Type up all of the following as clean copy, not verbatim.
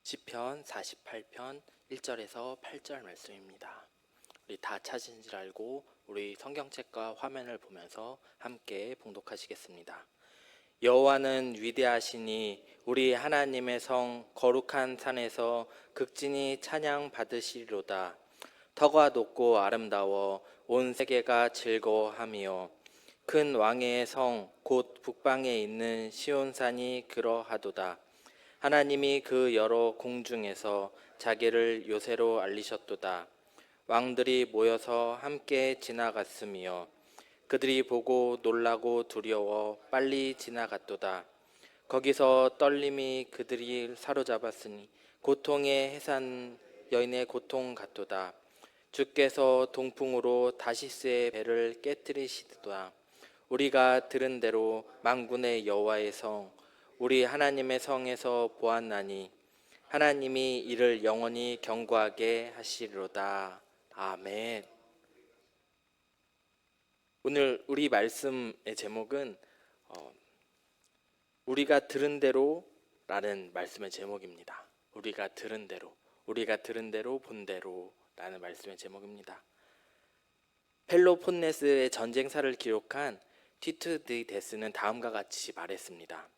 시편 48편 1절에서 8절 말씀입니다. 우리 다 찾은 줄 알고 우리 성경책과 화면을 보면서 함께 봉독하시겠습니다. 여호와는 위대하시니 우리 하나님의 성 거룩한 산에서 극진히 찬양 받으시리로다. 터가 높고 아름다워 온 세계가 즐거워하며 큰 왕의 성 곧 북방에 있는 시온산이 그러하도다. 하나님이 그 여러 공중에서 자기를 요새로 알리셨도다. 왕들이 모여서 함께 지나갔으며 그들이 보고 놀라고 두려워 빨리 지나갔도다. 거기서 떨림이 그들이 사로잡았으니 고통의 해산 여인의 고통 같도다. 주께서 동풍으로 다시스의 배를 깨뜨리시도다. 우리가 들은 대로 만군의 여호와의 성 우리 하나님의 성에서 보았나니 하나님이 이를 영원히 견고하게 하시리로다. 아멘. 오늘 우리 말씀의 제목은 우리가 들은 대로라는 말씀의 제목입니다. 우리가 들은 대로 본 대로라는 말씀의 제목입니다. 펠로폰네스의 전쟁사를 기록한 티투 디 데스는 다음과 같이 말했습니다.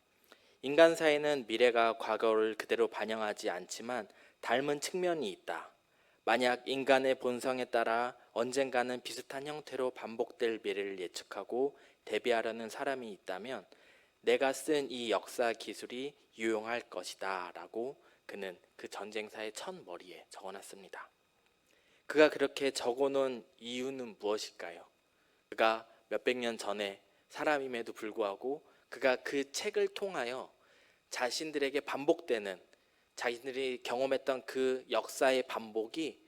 인간 사이는 미래가 과거를 그대로 반영하지 않지만 닮은 측면이 있다. 만약 인간의 본성에 따라 언젠가는 비슷한 형태로 반복될 미래를 예측하고 대비하려는 사람이 있다면 내가 쓴 이 역사 기술이 유용할 것이다 라고 그는 그 전쟁사의 첫 머리에 적어놨습니다. 그가 그렇게 적어놓은 이유는 무엇일까요? 그가 몇백 년 전에 사람임에도 불구하고 그가 그 책을 통하여 자신들에게 반복되는 자신들이 경험했던 그 역사의 반복이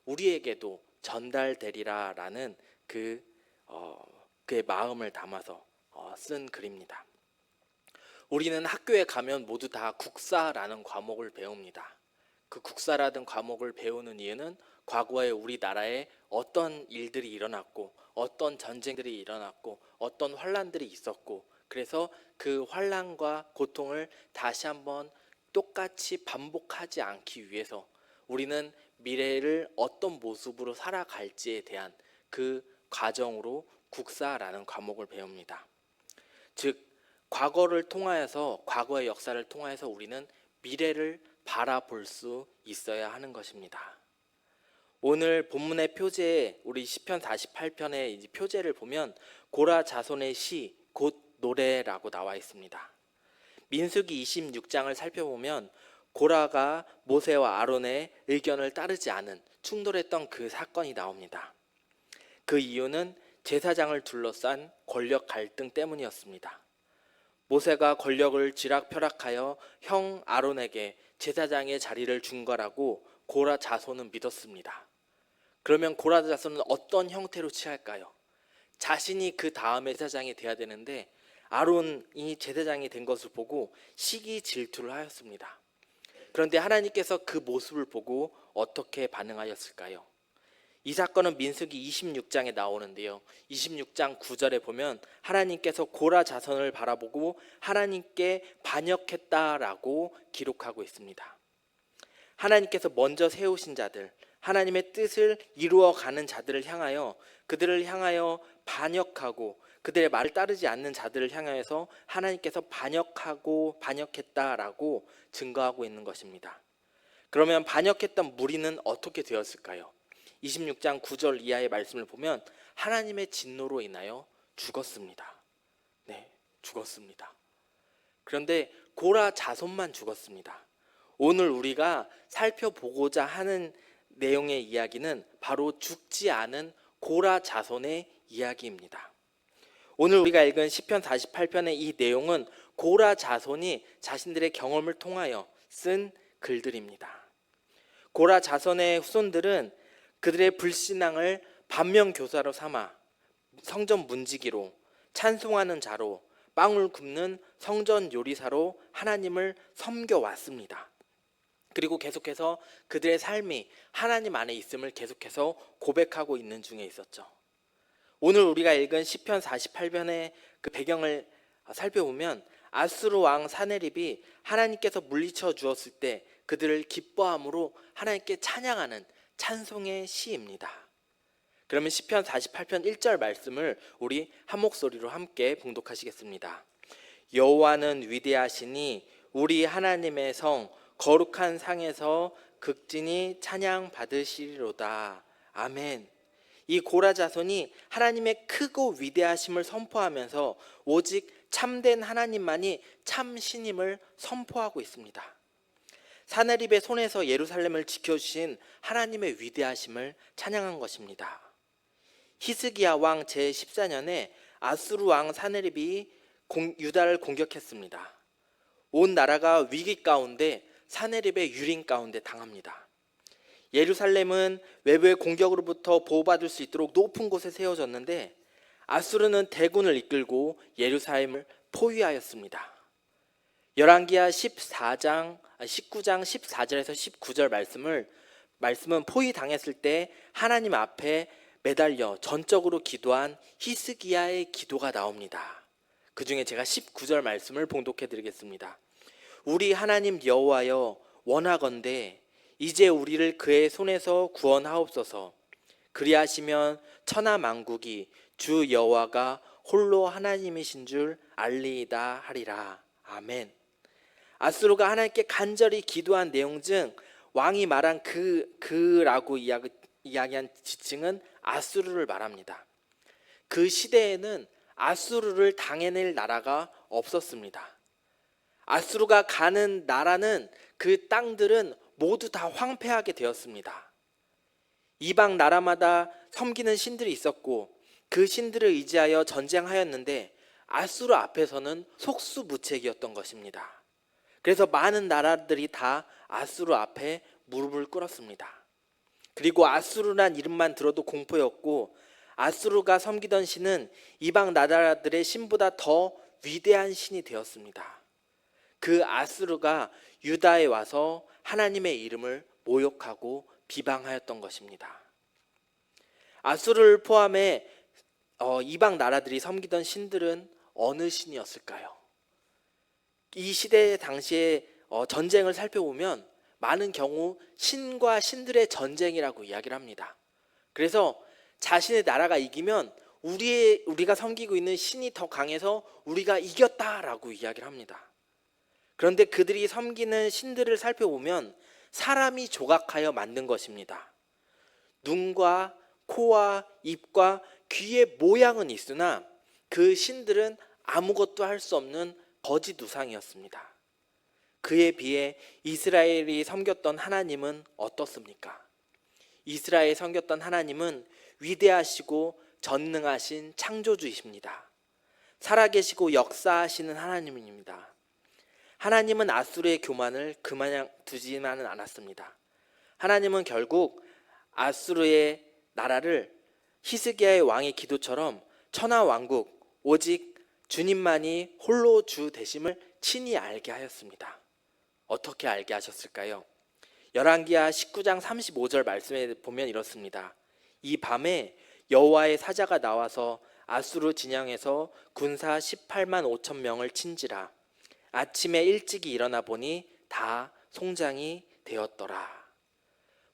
우리에게도 전달되리라 라는 그의 마음을 담아서 쓴 글입니다. 우리는 학교에 가면 모두 다 국사라는 과목을 배웁니다. 그 국사라는 과목을 배우는 이유는 과거에 우리나라에 어떤 일들이 일어났고 어떤 전쟁들이 일어났고 어떤 환란들이 있었고 그래서 그 환란과 고통을 다시 한번 똑같이 반복하지 않기 위해서 우리는 미래를 어떤 모습으로 살아갈지에 대한 그 과정으로 국사라는 과목을 배웁니다. 즉 과거를 통하여서 과거의 역사를 통하여서 우리는 미래를 바라볼 수 있어야 하는 것입니다. 오늘 본문의 표제에 우리 시편 48편의 표제를 보면 고라 자손의 시 곧 노래라고 나와 있습니다. 민수기 26장을 살펴보면 고라가 모세와 아론의 의견을 따르지 않은 충돌했던 그 사건이 나옵니다. 그 이유는 제사장을 둘러싼 권력 갈등 때문이었습니다. 모세가 권력을 쥐락펴락하여 형 아론에게 제사장의 자리를 준 거라고 고라 자손은 믿었습니다. 그러면 고라 자손은 어떤 형태로 취할까요? 자신이 그 다음에 제사장이 돼야 되는데 아론이 제사장이 된 것을 보고 시기 질투를 하였습니다. 그런데 하나님께서 그 모습을 보고 어떻게 반응하였을까요? 이 사건은 민수기 26장에 나오는데요. 26장 9절에 보면 하나님께서 고라 자손을 바라보고 하나님께 반역했다라고 기록하고 있습니다. 하나님께서 먼저 세우신 자들, 하나님의 뜻을 이루어가는 자들을 향하여 그들을 향하여 반역하고 그들의 말을 따르지 않는 자들을 향하여서 하나님께서 반역했다라고 증거하고 있는 것입니다. 그러면 반역했던 무리는 어떻게 되었을까요? 26장 9절 이하의 말씀을 보면 하나님의 진노로 인하여 죽었습니다. 네, 죽었습니다. 그런데 고라 자손만 죽었습니다. 오늘 우리가 살펴보고자 하는 내용의 이야기는 바로 죽지 않은 고라 자손의 이야기입니다. 오늘 우리가 읽은 시편 48편의 이 내용은 고라 자손이 자신들의 경험을 통하여 쓴 글들입니다. 고라 자손의 후손들은 그들의 불신앙을 반면교사로 삼아 성전 문지기로 찬송하는 자로 빵을 굽는 성전 요리사로 하나님을 섬겨왔습니다. 그리고 계속해서 그들의 삶이 하나님 안에 있음을 계속해서 고백하고 있는 중에 있었죠. 오늘 우리가 읽은 시편 48편의 그 배경을 살펴보면 아수르 왕 사네립이 하나님께서 물리쳐 주었을 때 그들을 기뻐함으로 하나님께 찬양하는 찬송의 시입니다. 그러면 시편 48편 1절 말씀을 우리 한 목소리로 함께 봉독하시겠습니다. 여호와는 위대하시니 우리 하나님의 성 거룩한 상에서 극진히 찬양 받으시리로다. 아멘. 이 고라 자손이 하나님의 크고 위대하심을 선포하면서 오직 참된 하나님만이 참 신임을 선포하고 있습니다. 사내립의 손에서 예루살렘을 지켜주신 하나님의 위대하심을 찬양한 것입니다. 히스기야 왕 제14년에 아수르 왕 사내립이 유다를 공격했습니다. 온 나라가 위기 가운데 사내립의 유린 가운데 당합니다. 예루살렘은 외부의 공격으로부터 보호받을 수 있도록 높은 곳에 세워졌는데 아수르는 대군을 이끌고 예루살렘을 포위하였습니다. 열왕기하 19장 14절에서 19절 말씀은 포위당했을 때 하나님 앞에 매달려 전적으로 기도한 히스기야의 기도가 나옵니다. 그 중에 제가 19절 말씀을 봉독해 드리겠습니다. 우리 하나님 여호와여, 원하건대 이제 우리를 그의 손에서 구원하옵소서. 그리하시면 천하 만국이 주 여호와가 홀로 하나님이신 줄 알리이다 하리라. 아멘. 아수르가 하나님께 간절히 기도한 내용 중 왕이 말한 그라고 이야기한 지칭은 아수르를 말합니다. 그 시대에는 아수르를 당해낼 나라가 없었습니다. 아수르가 가는 나라는 그 땅들은 모두 다 황폐하게 되었습니다. 이방 나라마다 섬기는 신들이 있었고 그 신들을 의지하여 전쟁하였는데 아수르 앞에서는 속수무책이었던 것입니다. 그래서 많은 나라들이 다 아수르 앞에 무릎을 꿇었습니다. 그리고 아수르란 이름만 들어도 공포였고 아수르가 섬기던 신은 이방 나라들의 신보다 더 위대한 신이 되었습니다. 그 아수르가 유다에 와서 하나님의 이름을 모욕하고 비방하였던 것입니다. 아수르를 포함해 이방 나라들이 섬기던 신들은 어느 신이었을까요? 이 시대 당시에 전쟁을 살펴보면 많은 경우 신과 신들의 전쟁이라고 이야기를 합니다. 그래서 자신의 나라가 이기면 우리가 섬기고 있는 신이 더 강해서 우리가 이겼다라고 이야기를 합니다. 그런데 그들이 섬기는 신들을 살펴보면 사람이 조각하여 만든 것입니다. 눈과 코와 입과 귀의 모양은 있으나 그 신들은 아무것도 할 수 없는 거짓 우상이었습니다. 그에 비해 이스라엘이 섬겼던 하나님은 어떻습니까? 이스라엘이 섬겼던 하나님은 위대하시고 전능하신 창조주이십니다. 살아계시고 역사하시는 하나님입니다. 하나님은 아수르의 교만을 그마냥 두지만은 않았습니다. 하나님은 결국 아수르의 나라를 히스기야의 왕의 기도처럼 천하 왕국 오직 주님만이 홀로 주 되심을 친히 알게 하였습니다. 어떻게 알게 하셨을까요? 열왕기하 19장 35절 말씀에 보면 이렇습니다. 이 밤에 여호와의 사자가 나와서 아수르 진영에서 군사 18만 5천 명을 친지라. 아침에 일찍이 일어나 보니 다 송장이 되었더라.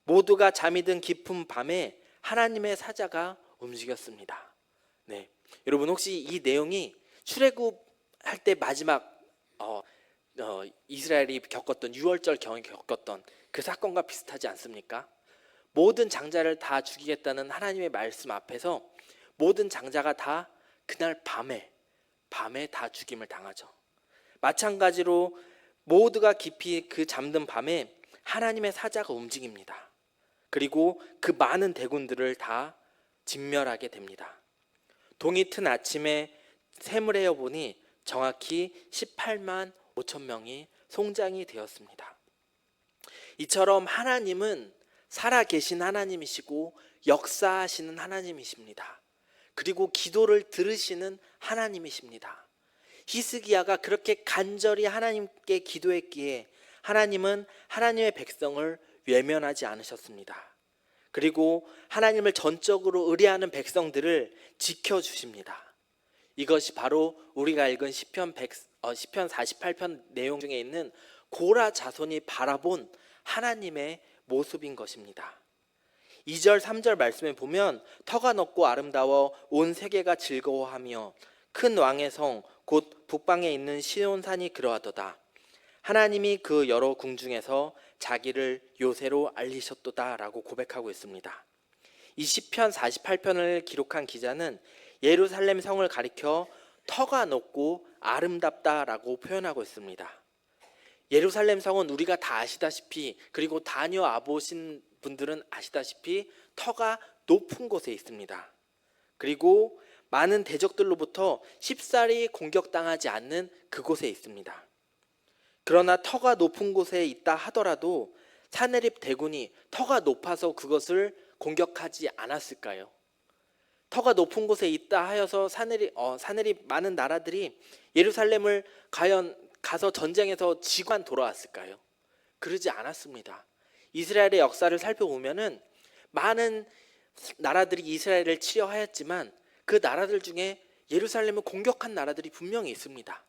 모두가 잠이 든 깊은 밤에 하나님의 사자가 움직였습니다. 네, 여러분 혹시 이 내용이 출애굽할 때 마지막 이스라엘이 겪었던 6월절 경에 겪었던 그 사건과 비슷하지 않습니까? 모든 장자를 다 죽이겠다는 하나님의 말씀 앞에서 모든 장자가 다 그날 밤에 다 죽임을 당하죠. 마찬가지로 모두가 깊이 그 잠든 밤에 하나님의 사자가 움직입니다. 그리고 그 많은 대군들을 다 진멸하게 됩니다. 동이 튼 아침에 셈을 해보니 정확히 18만 5천 명이 송장이 되었습니다. 이처럼 하나님은 살아계신 하나님이시고 역사하시는 하나님이십니다. 그리고 기도를 들으시는 하나님이십니다. 히스기야가 그렇게 간절히 하나님께 기도했기에 하나님은 하나님의 백성을 외면하지 않으셨습니다. 그리고 하나님을 전적으로 의뢰하는 백성들을 지켜주십니다. 이것이 바로 우리가 읽은 시편 48편 내용 중에 있는 고라 자손이 바라본 하나님의 모습인 것입니다. 2절, 3절 말씀에 보면 터가 높고 아름다워 온 세계가 즐거워하며 큰 왕의 성 곧 북방에 있는 시온산이 그러하도다. 하나님이 그 여러 궁중에서 자기를 요새로 알리셨도다 라고 고백하고 있습니다. 이 시편 48편을 기록한 기자는 예루살렘 성을 가리켜 터가 높고 아름답다라고 표현하고 있습니다. 예루살렘 성은 우리가 다 아시다시피, 그리고 다녀와 보신 분들은 아시다시피 터가 높은 곳에 있습니다. 그리고 많은 대적들로부터 쉽사리 공격당하지 않는 그곳에 있습니다. 그러나 터가 높은 곳에 있다 하더라도 사내립 대군이 터가 높아서 그것을 공격하지 않았을까요? 터가 높은 곳에 있다 하여서 사내립 많은 나라들이 예루살렘을 과연 가서 전쟁에서 지고 돌아왔을까요? 그러지 않았습니다. 이스라엘의 역사를 살펴보면은 많은 나라들이 이스라엘을 치려하였지만 그 나라들 중에 예루살렘을 공격한 나라들이 분명히 있습니다.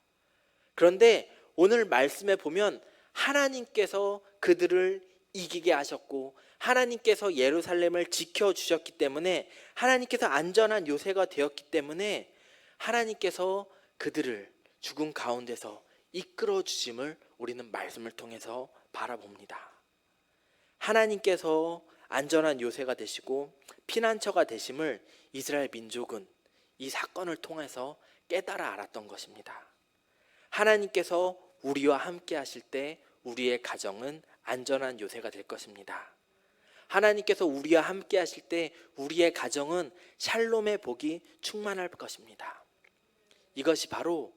그런데 오늘 말씀에 보면 하나님께서 그들을 이기게 하셨고 하나님께서 예루살렘을 지켜주셨기 때문에, 하나님께서 안전한 요새가 되었기 때문에 하나님께서 그들을 죽음 가운데서 이끌어 주심을 우리는 말씀을 통해서 바라봅니다. 하나님께서 안전한 요새가 되시고 피난처가 되심을 이스라엘 민족은 이 사건을 통해서 깨달아 알았던 것입니다. 하나님께서 우리와 함께 하실 때 우리의 가정은 안전한 요새가 될 것입니다. 하나님께서 우리와 함께 하실 때 우리의 가정은 샬롬의 복이 충만할 것입니다. 이것이 바로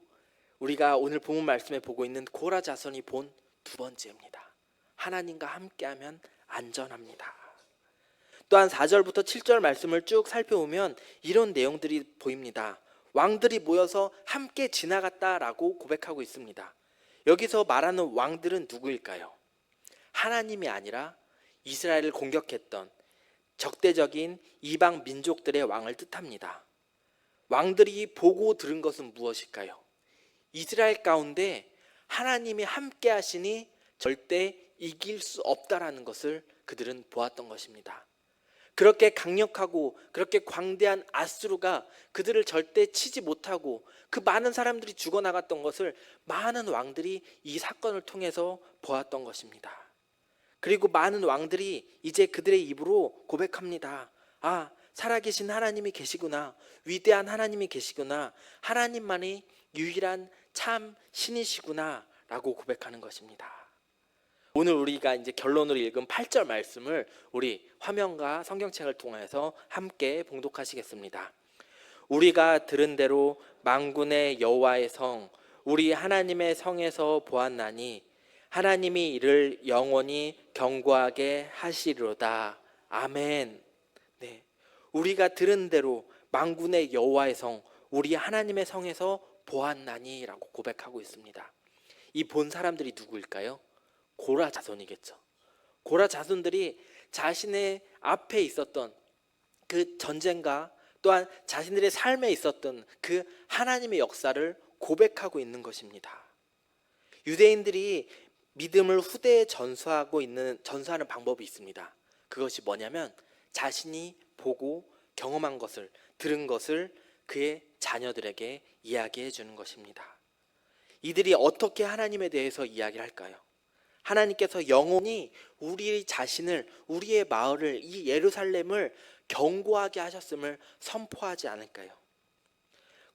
우리가 오늘 본문 말씀에 보고 있는 고라 자손이 본 두 번째입니다. 하나님과 함께하면 안전합니다. 또한 4절부터 7절 말씀을 쭉 살펴보면 이런 내용들이 보입니다. 왕들이 모여서 함께 지나갔다라고 고백하고 있습니다. 여기서 말하는 왕들은 누구일까요? 하나님이 아니라 이스라엘을 공격했던 적대적인 이방 민족들의 왕을 뜻합니다. 왕들이 보고 들은 것은 무엇일까요? 이스라엘 가운데 하나님이 함께 하시니 절대 이길 수 없다라는 것을 그들은 보았던 것입니다. 그렇게 강력하고 그렇게 광대한 아수르가 그들을 절대 치지 못하고 그 많은 사람들이 죽어나갔던 것을 많은 왕들이 이 사건을 통해서 보았던 것입니다. 그리고 많은 왕들이 이제 그들의 입으로 고백합니다. 아, 살아계신 하나님이 계시구나. 위대한 하나님이 계시구나. 하나님만이 유일한 참 신이시구나 라고 고백하는 것입니다. 오늘 우리가 이제 결론으로 읽은 8절 말씀을 우리 화면과 성경책을 통해서 함께 봉독하시겠습니다. 우리가 들은 대로 만군의 여호와의 성, 우리 하나님의 성에서 보았나니 하나님이 이를 영원히 견고하게 하시리로다. 아멘. 네, 우리가 들은 대로 만군의 여호와의 성, 우리 하나님의 성에서 보았나니라고 고백하고 있습니다. 이 본 사람들이 누구일까요? 고라 자손이겠죠. 고라 자손들이 자신의 앞에 있었던 그 전쟁과 또한 자신들의 삶에 있었던 그 하나님의 역사를 고백하고 있는 것입니다. 유대인들이 믿음을 후대에 전수하는 방법이 있습니다. 그것이 뭐냐면 자신이 보고 경험한 것을, 들은 것을 그의 자녀들에게 이야기해 주는 것입니다. 이들이 어떻게 하나님에 대해서 이야기를 할까요? 하나님께서 영원히 우리 자신을, 우리의 마을을, 이 예루살렘을 견고하게 하셨음을 선포하지 않을까요?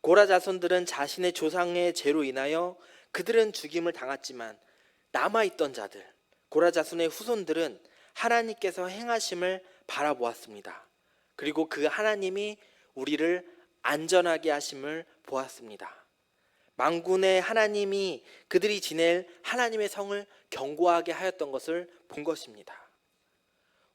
고라 자손들은 자신의 조상의 죄로 인하여 그들은 죽임을 당했지만 남아있던 자들, 고라 자손의 후손들은 하나님께서 행하심을 바라보았습니다. 그리고 그 하나님이 우리를 안전하게 하심을 보았습니다. 만군의 하나님이 그들이 지낼 하나님의 성을 견고하게 하였던 것을 본 것입니다.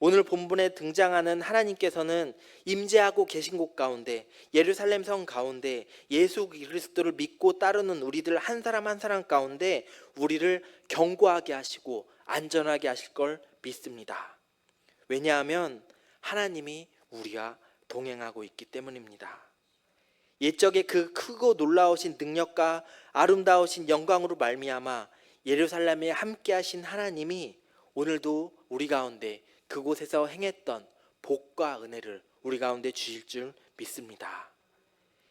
오늘 본문에 등장하는 하나님께서는 임재하고 계신 곳 가운데, 예루살렘 성 가운데 예수 그리스도를 믿고 따르는 우리들 한 사람 한 사람 가운데 우리를 견고하게 하시고 안전하게 하실 걸 믿습니다. 왜냐하면 하나님이 우리와 동행하고 있기 때문입니다. 옛적의 그 크고 놀라우신 능력과 아름다우신 영광으로 말미암아 예루살렘에 함께 하신 하나님이 오늘도 우리 가운데 그곳에서 행했던 복과 은혜를 우리 가운데 주실 줄 믿습니다.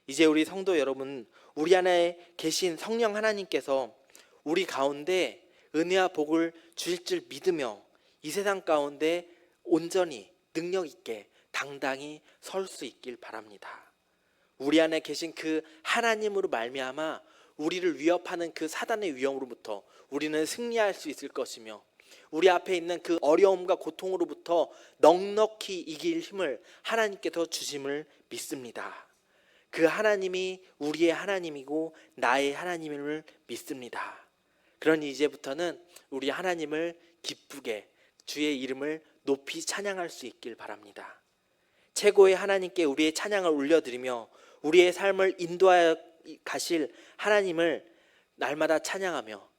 이제 우리 성도 여러분, 우리 안에 계신 성령 하나님께서 우리 가운데 은혜와 복을 주실 줄 믿으며 이 세상 가운데 온전히 능력 있게 당당히 설 수 있길 바랍니다. 우리 안에 계신 그 하나님으로 말미암아 우리를 위협하는 그 사단의 위험으로부터 우리는 승리할 수 있을 것이며, 우리 앞에 있는 그 어려움과 고통으로부터 넉넉히 이길 힘을 하나님께서 주심을 믿습니다. 그 하나님이 우리의 하나님이고 나의 하나님임을 믿습니다. 그러니 이제부터는 우리 하나님을 기쁘게 주의 이름을 높이 찬양할 수 있길 바랍니다. 최고의 하나님께 우리의 찬양을 올려드리며 우리의 삶을 인도하여 가실 하나님을 날마다 찬양하며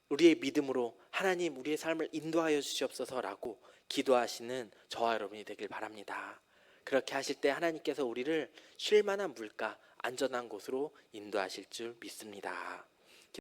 우리의 믿음으로 하나님 우리의 삶을 인도하여 주시옵소서라고 기도하시는 저와 여러분이 되길 바랍니다. 그렇게 하실 때 하나님께서 우리를 쉴 만한 물가, 안전한 곳으로 인도하실 줄 믿습니다.